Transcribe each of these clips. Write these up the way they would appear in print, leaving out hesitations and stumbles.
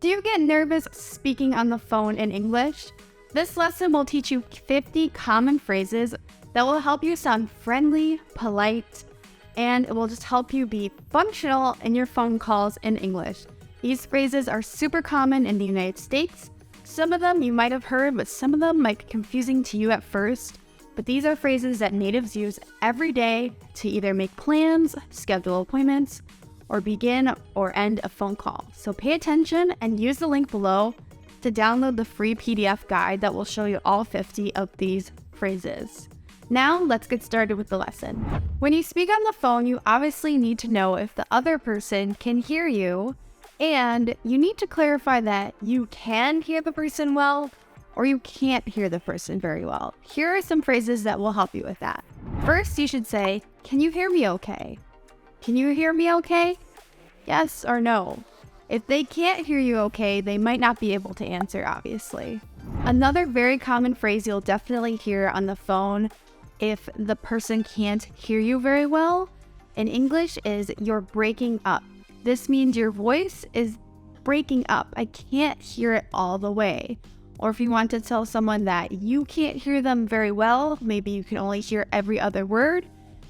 Do you get nervous speaking on the phone in English? This lesson will teach you 50 common phrases that will help you sound friendly, polite, and it will just help you be functional in your phone calls in English. These phrases are super common in the United States. Some of them you might have heard, but some of them might be confusing to you at first. But these are phrases that natives use every day to either make plans, schedule appointments, or begin or end a phone call. So pay attention and use the link below to download the free PDF guide that will show you all 50 of these phrases. Now let's get started with the lesson. When you speak on the phone, you obviously need to know if the other person can hear you, and you need to clarify that you can hear the person well or you can't hear the person very well. Here are some phrases that will help you with that. First, you should say, "Can you hear me okay? Can you hear me okay?" Yes or no. If they can't hear you okay, they might not be able to answer, obviously. Another very common phrase you'll definitely hear on the phone if the person can't hear you very well in English is "you're breaking up." This means your voice is breaking up. I can't hear it all the way. Or if you want to tell someone that you can't hear them very well, maybe you can only hear every other word,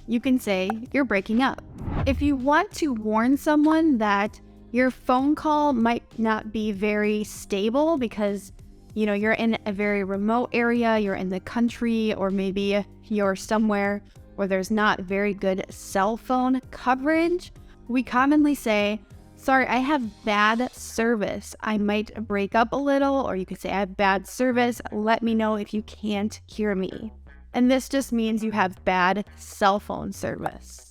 you can say "you're breaking up." If you want to warn someone that your phone call might not be very stable because, you're in a very remote area, you're in the country, or maybe you're somewhere where there's not very good cell phone coverage, we commonly say, "Sorry, I have bad service. I might break up a little," or you could say, "I have bad service. Let me know if you can't hear me." And this just means you have bad cell phone service.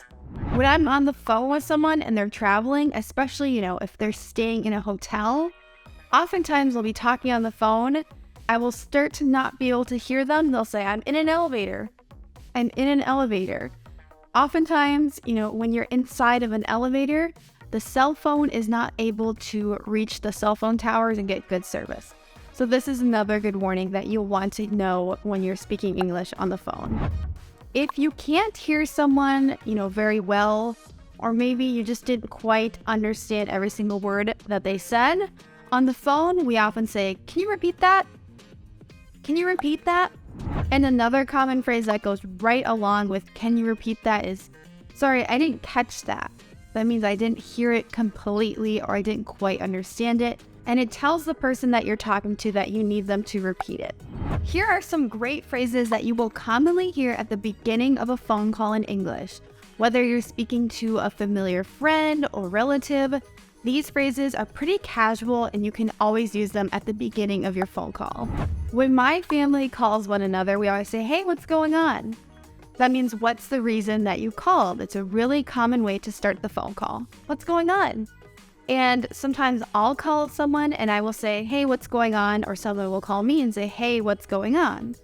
When I'm on the phone with someone and they're traveling, especially, if they're staying in a hotel, oftentimes they'll be talking on the phone. I will start to not be able to hear them. They'll say, "I'm in an elevator. I'm in an elevator." Oftentimes, when you're inside of an elevator, the cell phone is not able to reach the cell phone towers and get good service. So this is another good warning that you'll want to know when you're speaking English on the phone. If you can't hear someone, very well, or maybe you just didn't quite understand every single word that they said, on the phone, we often say, "Can you repeat that? Can you repeat that?" And another common phrase that goes right along with "can you repeat that" is, "Sorry, I didn't catch that." That means I didn't hear it completely or I didn't quite understand it. And it tells the person that you're talking to that you need them to repeat it. Here are some great phrases that you will commonly hear at the beginning of a phone call in English. Whether you're speaking to a familiar friend or relative, these phrases are pretty casual and you can always use them at the beginning of your phone call. When my family calls one another, we always say, "Hey, what's going on?" That means what's the reason that you called? It's a really common way to start the phone call. What's going on? And sometimes I'll call someone and I will say, "Hey, what's going on?" Or someone will call me and say, "Hey, what's going on?"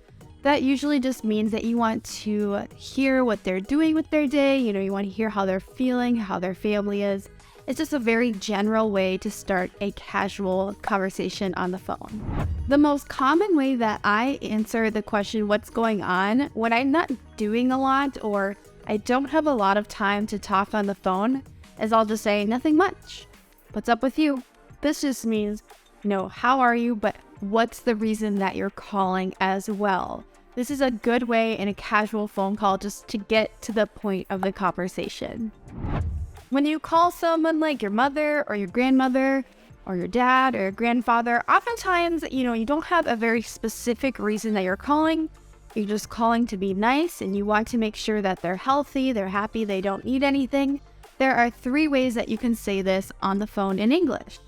That usually just means that you want to hear what they're doing with their day. You want to hear how they're feeling, how their family is. It's just a very general way to start a casual conversation on the phone. The most common way that I answer the question, "What's going on?" when I'm not doing a lot or I don't have a lot of time to talk on the phone is I'll just say, "Nothing much. What's up with you?" This just means, how are you? But what's the reason that you're calling as well? This is a good way in a casual phone call just to get to the point of the conversation. When you call someone like your mother or your grandmother or your dad or your grandfather, oftentimes, you don't have a very specific reason that you're calling. You're just calling to be nice and you want to make sure that they're healthy, they're happy, they don't need anything. There are 3 ways that you can say this on the phone in English.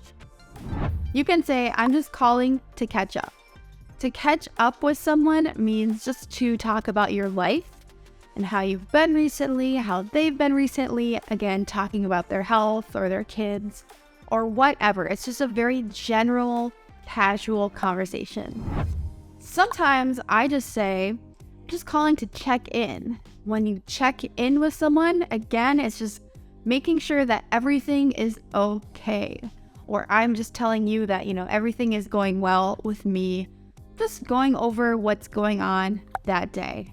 You can say, "I'm just calling to catch up." To catch up with someone means just to talk about your life and how you've been recently, how they've been recently, again, talking about their health or their kids or whatever. It's just a very general, casual conversation. Sometimes I just say, "Just calling to check in." When you check in with someone, again, it's just making sure that everything is okay. Or I'm just telling you that, everything is going well with me. Just going over what's going on that day.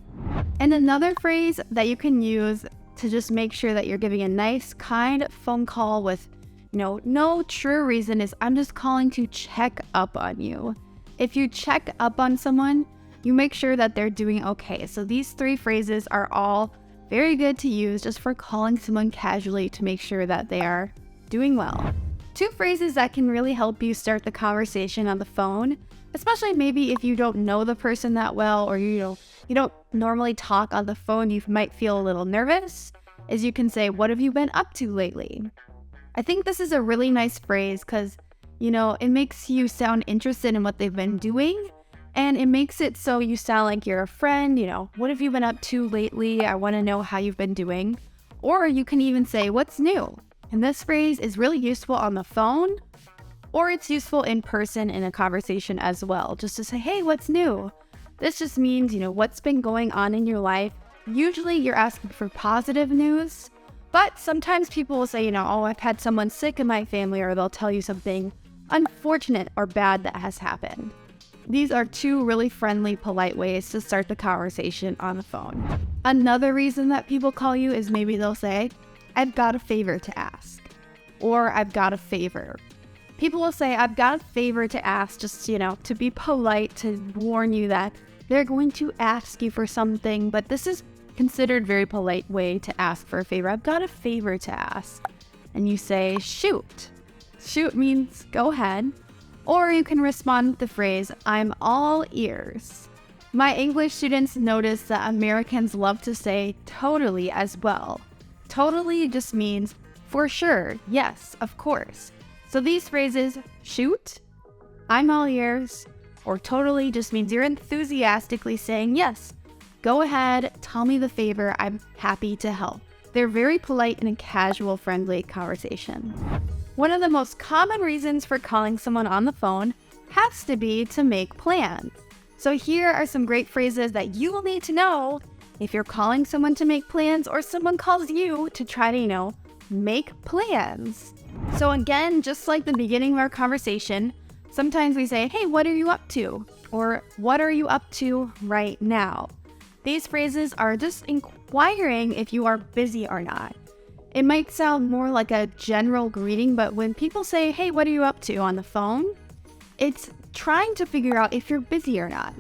And another phrase that you can use to just make sure that you're giving a nice, kind phone call with No true reason is I'm just calling to check up on you. If you check up on someone, you make sure that they're doing okay. So these 3 phrases are all very good to use just for calling someone casually to make sure that they are doing well. 2 phrases that can really help you start the conversation on the phone, especially maybe if you don't know the person that well, or you don't normally talk on the phone, you might feel a little nervous, is you can say, "What have you been up to lately?" I think this is a really nice phrase because, it makes you sound interested in what they've been doing, and it makes it so you sound like you're a friend. "What have you been up to lately? I want to know how you've been doing." Or you can even say, "What's new?" And this phrase is really useful on the phone, or it's useful in person in a conversation as well, just to say, "Hey, what's new?" This just means, what's been going on in your life. Usually you're asking for positive news, but sometimes people will say, "Oh, I've had someone sick in my family," or they'll tell you something unfortunate or bad that has happened. These are 2 really friendly, polite ways to start the conversation on the phone. Another reason that people call you is maybe they'll say, "I've got a favor to ask," or "I've got a favor." People will say, "I've got a favor to ask," just, to be polite, to warn you that they're going to ask you for something, but this is considered very polite way to ask for a favor. "I've got a favor to ask." And you say, "Shoot." Shoot means go ahead. Or you can respond with the phrase, "I'm all ears." My English students notice that Americans love to say totally as well. Totally just means for sure, yes, of course. So these phrases, shoot, "I'm all ears," or totally just means you're enthusiastically saying, "Yes, go ahead, tell me the favor, I'm happy to help." They're very polite in a casual, friendly conversation. One of the most common reasons for calling someone on the phone has to be to make plans. So here are some great phrases that you will need to know if you're calling someone to make plans, or someone calls you to try to, make plans. So again, just like the beginning of our conversation, sometimes we say, "Hey, what are you up to?" Or "What are you up to right now?" These phrases are just inquiring if you are busy or not. It might sound more like a general greeting, but when people say, "Hey, what are you up to?" on the phone, it's trying to figure out if you're busy or not.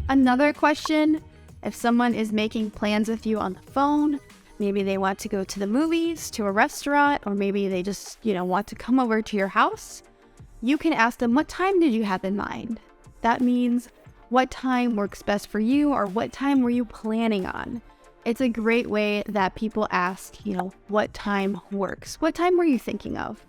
Another question, if someone is making plans with you on the phone, maybe they want to go to the movies, to a restaurant, or maybe they just, want to come over to your house, you can ask them, "What time did you have in mind?" That means what time works best for you, or what time were you planning on? It's a great way that people ask, what time works? What time were you thinking of?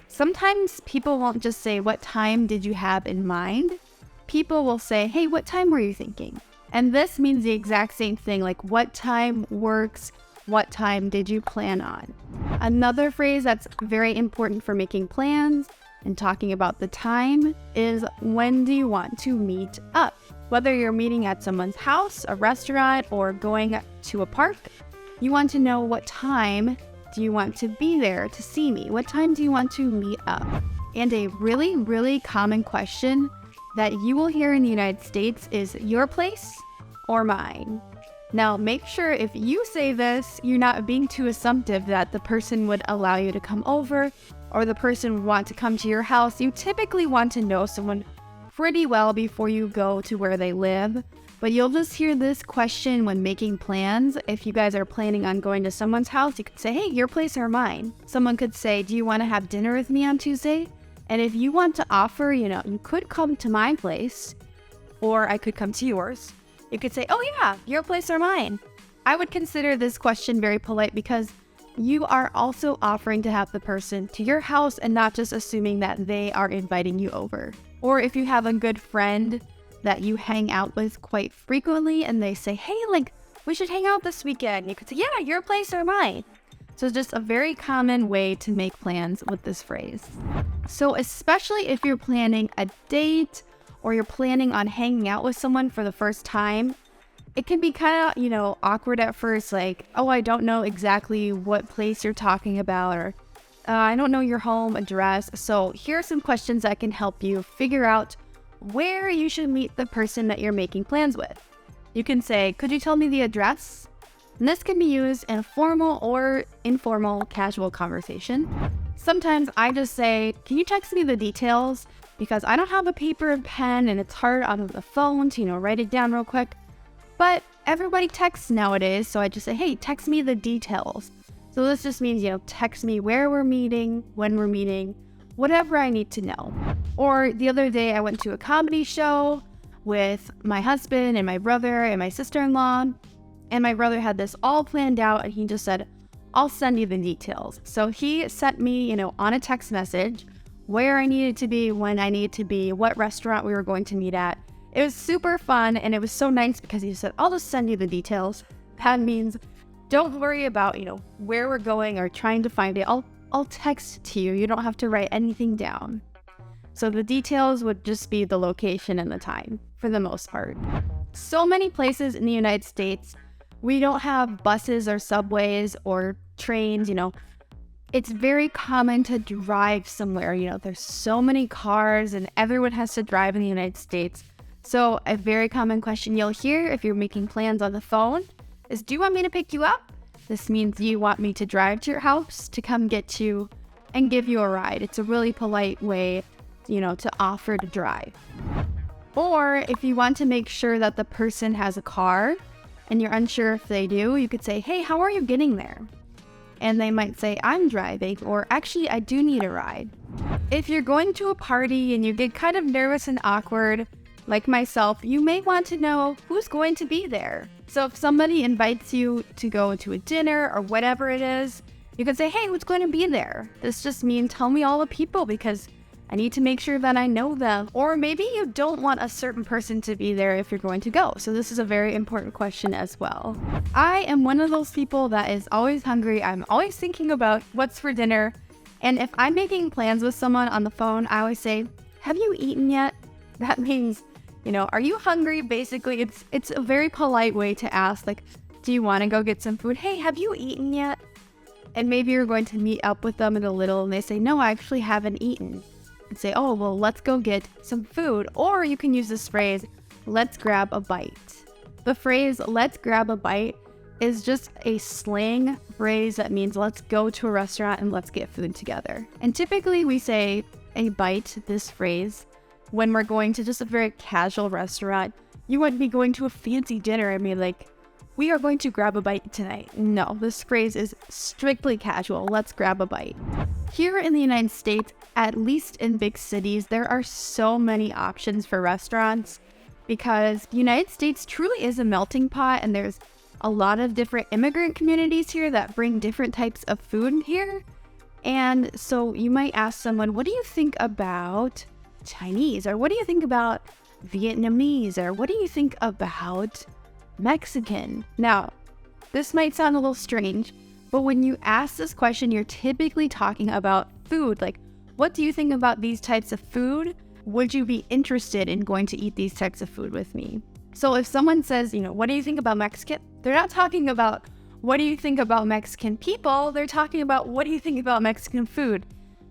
Sometimes people won't just say, "What time did you have in mind?" People will say, "Hey, what time were you thinking?" And this means the exact same thing, like what time works, what time did you plan on? Another phrase that's very important for making plans and talking about the time is, when do you want to meet up? Whether you're meeting at someone's house, a restaurant, or going to a park, you want to know, what time do you want to be there to see me? What time do you want to meet up? And a really, really common question that you will hear in the United States is, "Your place or mine?" Now, make sure if you say this, you're not being too assumptive that the person would allow you to come over, or the person would want to come to your house. You typically want to know someone pretty well before you go to where they live, but you'll just hear this question when making plans. If you guys are planning on going to someone's house, you could say, "Hey, your place or mine?" Someone could say, "Do you want to have dinner with me on Tuesday?" And if you want to offer, you could come to my place, or I could come to yours. You could say, "Oh yeah, your place or mine?" I would consider this question very polite because you are also offering to have the person to your house and not just assuming that they are inviting you over. Or if you have a good friend that you hang out with quite frequently and they say, "Hey, we should hang out this weekend," you could say, "Yeah, your place or mine?" So it's just a very common way to make plans with this phrase. So especially if you're planning a date or you're planning on hanging out with someone for the first time, it can be kind of, awkward at first, like, "Oh, I don't know exactly what place you're talking about," or "I don't know your home address." So here are some questions that can help you figure out where you should meet the person that you're making plans with. You can say, "Could you tell me the address?" And this can be used in a formal or informal casual conversation. Sometimes I just say, can you text me the details? Because I don't have a paper and pen and it's hard on the phone to, write it down real quick. But everybody texts nowadays, so I just say, hey, text me the details. So this just means, text me where we're meeting, when we're meeting, whatever I need to know. Or the other day I went to a comedy show with my husband and my brother and my sister-in-law, and my brother had this all planned out, and he just said, I'll send you the details. So he sent me, on a text message where I needed to be, when I needed to be, what restaurant we were going to meet at. It was super fun, and it was so nice because he said, I'll just send you the details. That means don't worry about, where we're going or trying to find it. I'll text it to you. You don't have to write anything down. So the details would just be the location and the time for the most part. So many places in the United States, we don't have buses or subways or trains, It's very common to drive somewhere. There's so many cars and everyone has to drive in the United States. So a very common question you'll hear if you're making plans on the phone is, do you want me to pick you up? This means you want me to drive to your house to come get you and give you a ride. It's a really polite way, to offer to drive. Or if you want to make sure that the person has a car and you're unsure if they do, you could say, hey, how are you getting there? And they might say, I'm driving, or actually, I do need a ride. If you're going to a party and you get kind of nervous and awkward, like myself, you may want to know who's going to be there. So if somebody invites you to go to a dinner or whatever it is, you can say, hey, who's going to be there? This just means tell me all the people because I need to make sure that I know them. Or maybe you don't want a certain person to be there if you're going to go. So this is a very important question as well. I am one of those people that is always hungry. I'm always thinking about what's for dinner. And if I'm making plans with someone on the phone, I always say, have you eaten yet? That means, are you hungry? Basically, it's a very polite way to ask, like, do you want to go get some food? Hey, have you eaten yet? And maybe you're going to meet up with them in a little and they say, no, I actually haven't eaten. And say, oh, well, let's go get some food. Or you can use this phrase, let's grab a bite. The phrase, let's grab a bite, is just a slang phrase that means let's go to a restaurant and let's get food together. And typically we say a bite, this phrase, when we're going to just a very casual restaurant. You wouldn't be going to a fancy dinner and be like, we are going to grab a bite tonight. No, this phrase is strictly casual. Let's grab a bite. Here in the United States, at least in big cities, there are so many options for restaurants because the United States truly is a melting pot, and there's a lot of different immigrant communities here that bring different types of food here. And so you might ask someone, what do you think about Chinese? Or what do you think about Vietnamese? Or what do you think about Mexican? Now, this might sound a little strange, but when you ask this question, you're typically talking about food. Like, what do you think about these types of food? Would you be interested in going to eat these types of food with me? So if someone says, what do you think about Mexican? They're not talking about, what do you think about Mexican people? They're talking about, what do you think about Mexican food?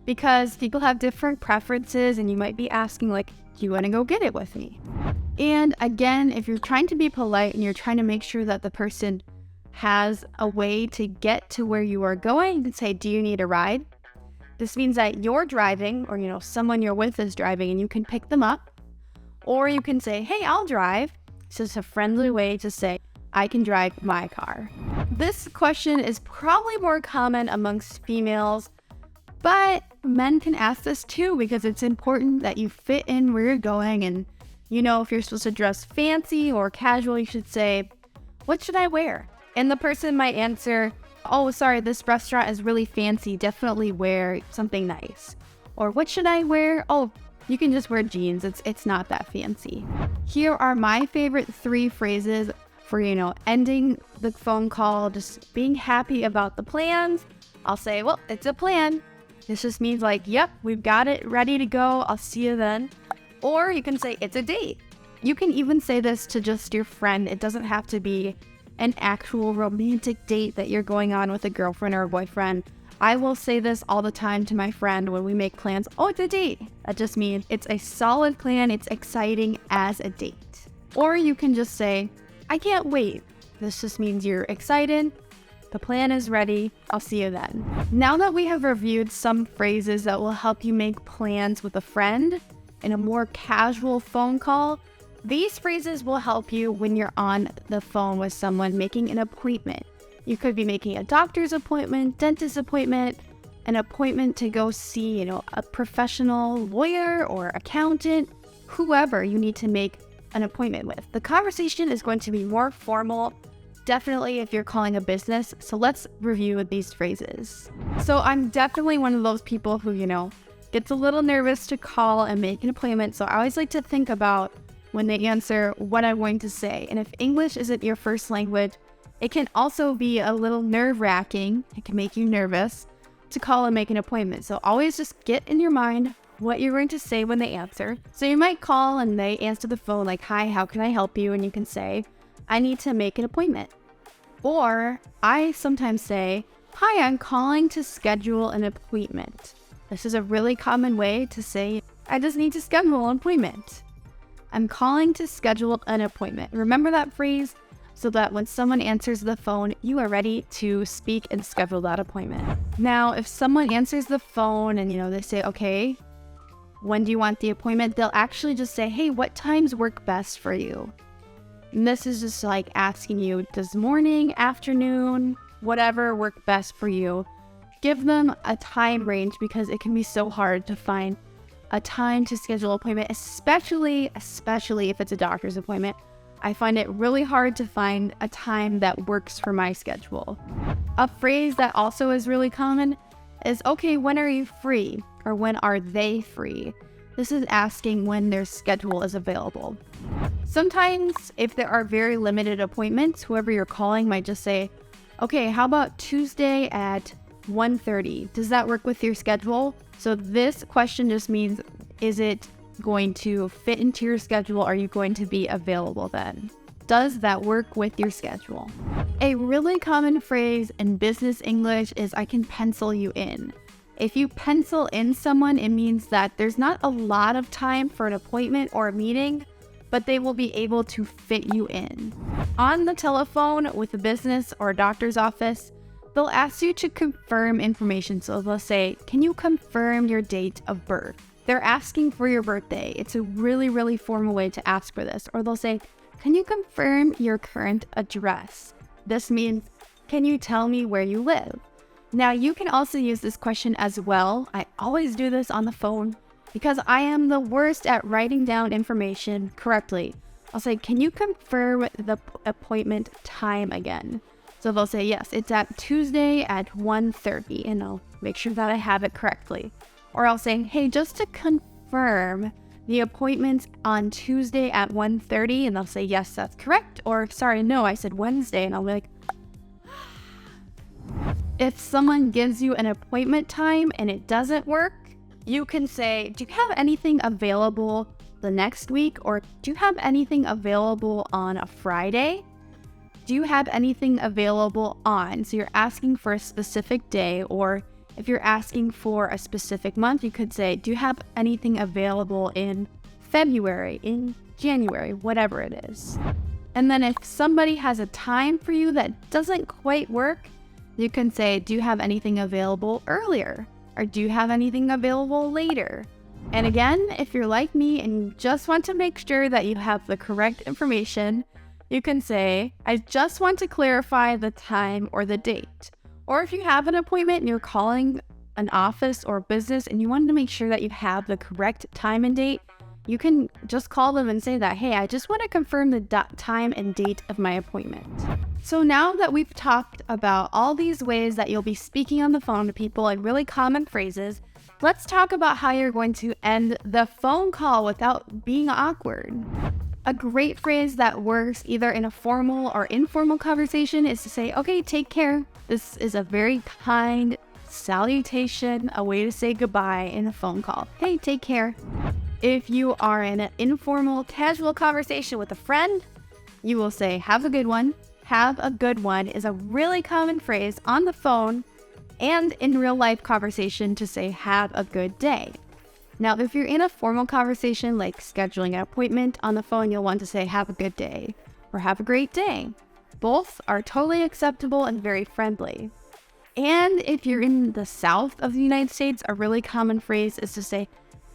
Because people have different preferences, and you might be asking, like, do you want to go get it with me? And again, if you're trying to be polite and you're trying to make sure that the person has a way to get to where you are going, you can say, do you need a ride? This means that you're driving, or, someone you're with is driving and you can pick them up. Or you can say, hey, I'll drive. It's just a friendly way to say, I can drive my car. This question is probably more common amongst females, but men can ask this too because it's important that you fit in where you're going. And, if you're supposed to dress fancy or casual, you should say, what should I wear? And the person might answer, oh, sorry, this restaurant is really fancy. Definitely wear something nice. Or what should I wear? Oh, you can just wear jeans. It's not that fancy. Here are my favorite 3 phrases for, ending the phone call, just being happy about the plans. I'll say, well, it's a plan. This just means like, yep, we've got it ready to go. I'll see you then. Or you can say, it's a date. You can even say this to just your friend. It doesn't have to be an actual romantic date that you're going on with a girlfriend or a boyfriend. I will say this all the time to my friend when we make plans. Oh, it's a date. That just means it's a solid plan. It's exciting as a date. Or you can just say, I can't wait. This just means you're excited The plan is ready. I'll see you then. Now that we have reviewed some phrases that will help you make plans with a friend in a more casual phone call, these phrases will help you when you're on the phone with someone making an appointment. You could be making a doctor's appointment, dentist appointment, an appointment to go see, a professional lawyer or accountant, whoever you need to make an appointment with. The conversation is going to be more formal, definitely if you're calling a business. So let's review these phrases. So I'm definitely one of those people who, gets a little nervous to call and make an appointment. So I always like to think about when they answer what I'm going to say. And if English isn't your first language, it can also be a little nerve-wracking. It can make you nervous to call and make an appointment. So always just get in your mind what you're going to say when they answer. So you might call and they answer the phone like, "Hi, how can I help you?" And you can say, "I need to make an appointment." Or I sometimes say, "Hi, I'm calling to schedule an appointment." This is a really common way to say, "I just need to schedule an appointment." I'm calling to schedule an appointment. Remember that phrase so that when someone answers the phone, you are ready to speak and schedule that appointment. Now, if someone answers the phone and, they say, "Okay, when do you want the appointment?" They'll actually just say, "Hey, what times work best for you?" And this is just like asking you, does morning, afternoon, whatever work best for you? Give them a time range because it can be so hard to find a time to schedule an appointment, especially if it's a doctor's appointment. I find it really hard to find a time that works for my schedule. A phrase that also is really common is, "Okay, when are you free?" or "When are they free?" This is asking when their schedule is available. Sometimes, if there are very limited appointments, whoever you're calling might just say, "Okay, how about Tuesday at 1:30? Does that work with your schedule?" So this question just means, is it going to fit into your schedule? Are you going to be available then? Does that work with your schedule? A really common phrase in business English is, "I can pencil you in." If you pencil in someone, it means that there's not a lot of time for an appointment or a meeting, but they will be able to fit you in. On the telephone with a business or a doctor's office, they'll ask you to confirm information. So they'll say, "Can you confirm your date of birth?" They're asking for your birthday. It's a really, really formal way to ask for this. Or they'll say, "Can you confirm your current address?" This means, "Can you tell me where you live?" Now, you can also use this question as well. I always do this on the phone because I am the worst at writing down information correctly. I'll say, "Can you confirm the appointment time again?" So they'll say, "Yes, it's at Tuesday at 1:30, and I'll make sure that I have it correctly. Or I'll say, "Hey, just to confirm the appointment's on Tuesday at 1:30, and they'll say, "Yes, that's correct." Or, "Sorry, no, I said Wednesday." And I'll be like, if someone gives you an appointment time and it doesn't work, you can say, "Do you have anything available the next week?" Or, "Do you have anything available on a Friday?" Do you have anything available on? So you're asking for a specific day, or if you're asking for a specific month, you could say, "Do you have anything available in February, in January," whatever it is. And then if somebody has a time for you that doesn't quite work, you can say, "Do you have anything available earlier?" Or, "Do you have anything available later?" And again, if you're like me and you just want to make sure that you have the correct information, you can say, "I just want to clarify the time or the date." Or if you have an appointment and you're calling an office or business and you want to make sure that you have the correct time and date, you can just call them and say that, "Hey, I just want to confirm the time and date of my appointment." So now that we've talked about all these ways that you'll be speaking on the phone to people and really common phrases, let's talk about how you're going to end the phone call without being awkward. A great phrase that works either in a formal or informal conversation is to say, "Okay, take care." This is a very kind salutation, a way to say goodbye in a phone call. "Hey, take care." If you are in an informal, casual conversation with a friend, you will say, "Have a good one." "Have a good one" is a really common phrase on the phone and in real life conversation to say, "Have a good day." Now, if you're in a formal conversation like scheduling an appointment on the phone, you'll want to say, "Have a good day," or "Have a great day." Both are totally acceptable and very friendly. And if you're in the South of the United States, a really common phrase is to say,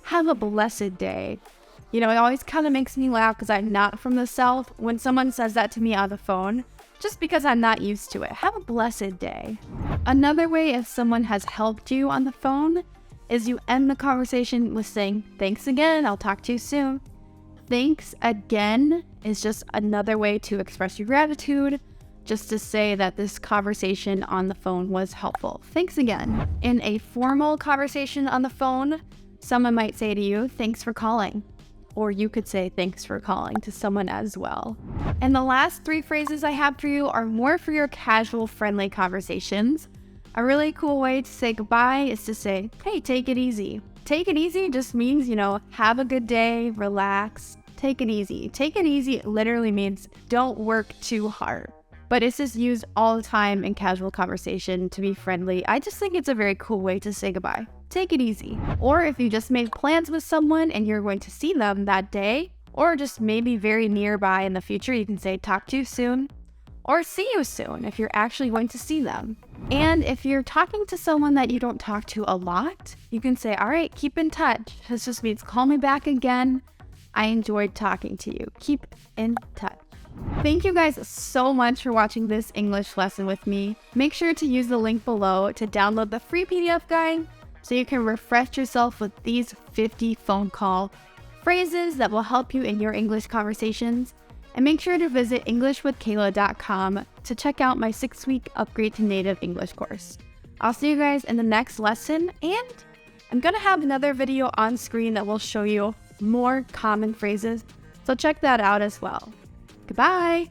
have a blessed day. You know, it always kind of makes me laugh because I'm not from the South when someone says that to me on the phone, just because I'm not used to it. Have a blessed day. Another way if someone has helped you on the phone is you end the conversation with saying, thanks again, I'll talk to you soon. Thanks again is just another way to express your gratitude, just to say that this conversation on the phone was helpful. Thanks again. In a formal conversation on the phone, someone might say to you, thanks for calling. Or you could say thanks for calling to someone as well. And the last 3 phrases I have for you are more for your casual, friendly conversations. A really cool way to say goodbye is to say, hey, take it easy. Take it easy just means, have a good day, relax, take it easy. Take it easy literally means don't work too hard. But it's just used all the time in casual conversation to be friendly. I just think it's a very cool way to say goodbye. Take it easy. Or if you just made plans with someone and you're going to see them that day, or just maybe very nearby in the future, you can say talk to you soon, or see you soon if you're actually going to see them. And if you're talking to someone that you don't talk to a lot, you can say, all right, keep in touch. This just means call me back again. I enjoyed talking to you. Keep in touch. Thank you guys so much for watching this English lesson with me. Make sure to use the link below to download the free PDF guide so you can refresh yourself with these 50 phone call phrases that will help you in your English conversations. And make sure to visit EnglishWithKayla.com to check out my 6-week Upgrade to Native English course. I'll see you guys in the next lesson, and I'm going to have another video on screen that will show you more common phrases, so check that out as well. Goodbye!